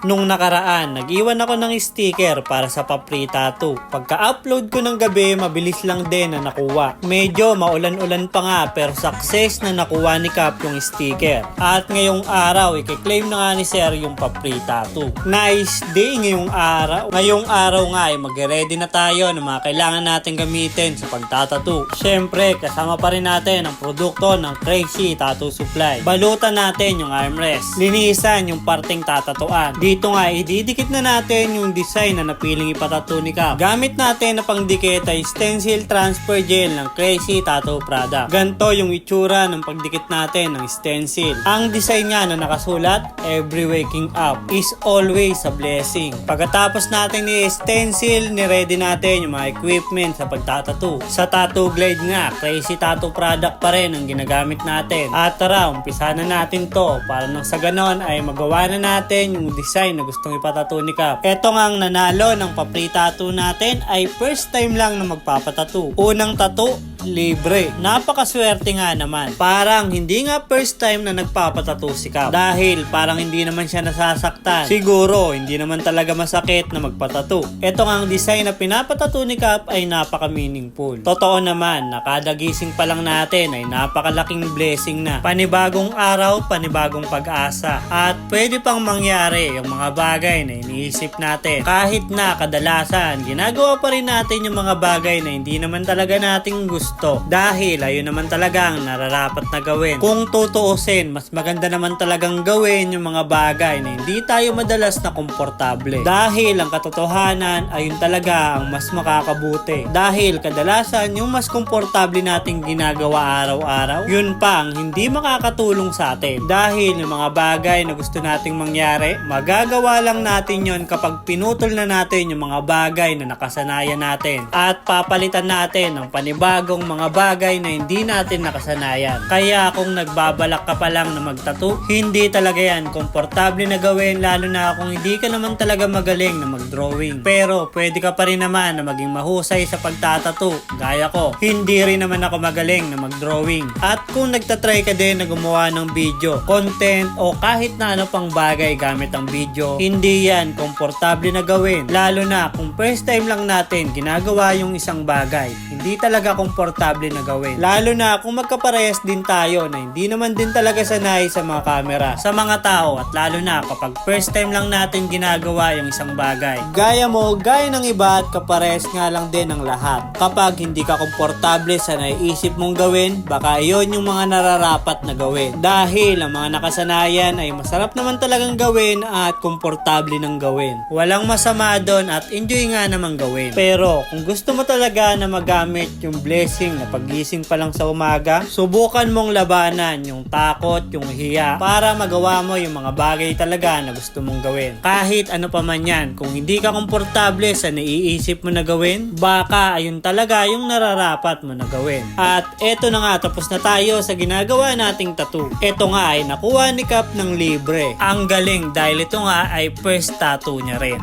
Nung nakaraan, nag-iwan ako ng sticker para sa Papri Tattoo. Pagka-upload ko ng gabi, mabilis lang din na nakuha. Medyo maulan-ulan pa nga pero success na nakuha ni Cap yung sticker. At ngayong araw, i-claim na nga ni Sir yung Papri Tattoo. Nice day ngayong araw. Ngayong araw nga ay mag-ready na tayo ng mga kailangan natin gamitin sa pagtatattoo. Syempre, kasama pa rin natin ang produkto ng Crazy Tattoo Supply. Balutan natin yung armrest. Linisan yung parting tatatuan. Dito nga, ididikit na natin yung design na napiling ipatattoo ni Cap. Gamit natin na pangdikit ay stencil transfer gel ng Crazy Tattoo product. Ganto yung itsura ng pagdikit natin ng stencil. Ang design niya na nakasulat, every waking up is always a blessing. Pagkatapos natin ni stencil, ni-ready natin yung mga equipment sa pagtatattoo. Sa tattoo glide nga, Crazy Tattoo product pa rin ang ginagamit natin. At tara, umpisa na natin to para nang sa ganon ay magawa na natin yung design na gustong ipatattoo ni Cap. Eto nga ang nanalo ng Papri Tattoo natin ay first time lang na magpapatattoo. Unang tattoo, libre. Napakaswerte nga naman. Parang hindi nga first time na nagpapatattoo si Cap. Dahil parang hindi naman siya nasasaktan. Siguro, hindi naman talaga masakit na magpatattoo. Eto nga ang design na pinapatattoo ni Cap ay napaka-meaningful. Totoo naman, nakadagising pa lang natin ay napakalaking blessing na. Panibagong araw, panibagong pag-asa. At pwede pang mangyari yung mga bagay na iniisip natin. Kahit na kadalasan, ginagawa pa rin natin yung mga bagay na hindi naman talaga nating gusto. Dahil ayun naman talaga ang nararapat na gawin. Kung tutuusin, mas maganda naman talagang gawin yung mga bagay na hindi tayo madalas na komportable. Dahil ang katotohanan, ayun talaga ang mas makakabuti. Dahil kadalasan, yung mas komportable nating ginagawa araw-araw, yun pa ang hindi makakatulong sa atin. Dahil yung mga bagay na gusto nating mangyari, magagawa lang natin yon kapag pinutol na natin yung mga bagay na nakasanayan natin. At papalitan natin ng panibagong mga bagay na hindi natin nakasanayan. Kaya kung nagbabalak ka pa lang na magtattoo, hindi talaga yan komportable na gawin, lalo na kung hindi ka naman talaga magaling na mag-drawing. Pero pwede ka pa rin naman na maging mahusay sa pagtatattoo. Gaya ko, hindi rin naman ako magaling na mag-drawing. At kung nagtatry ka din na gumawa ng video, content o kahit na ano pang bagay gamit ang video, hindi yan komportable na gawin. Lalo na kung first time lang natin ginagawa yung isang bagay, hindi talaga komportable na gawin. Lalo na kung magkaparehas din tayo na hindi naman din talaga sanay sa mga camera, sa mga tao, at lalo na kapag first time lang natin ginagawa yung isang bagay. Gaya mo, gaya ng iba at kaparehas nga lang din ang lahat. Kapag hindi ka komportable sa naiisip mong gawin, baka iyon yung mga nararapat na gawin. Dahil ang mga nakasanayan ay masarap naman talagang gawin at komportable nang gawin. Walang masama doon at enjoy nga namang gawin. Pero kung gusto mo talaga na magamit yung blessing na pagising pa lang sa umaga, subukan mong labanan yung takot, yung hiya para magawa mo yung mga bagay talaga na gusto mong gawin. Kahit ano pa man yan, kung hindi ka komportable sa naiisip mo na gawin, baka ayun talaga yung nararapat mo na gawin. At eto na nga, tapos na tayo sa ginagawa nating tattoo. Eto nga ay nakuha ni Cap ng libre. Ang galing dahil ito nga ay first tattoo niya rin.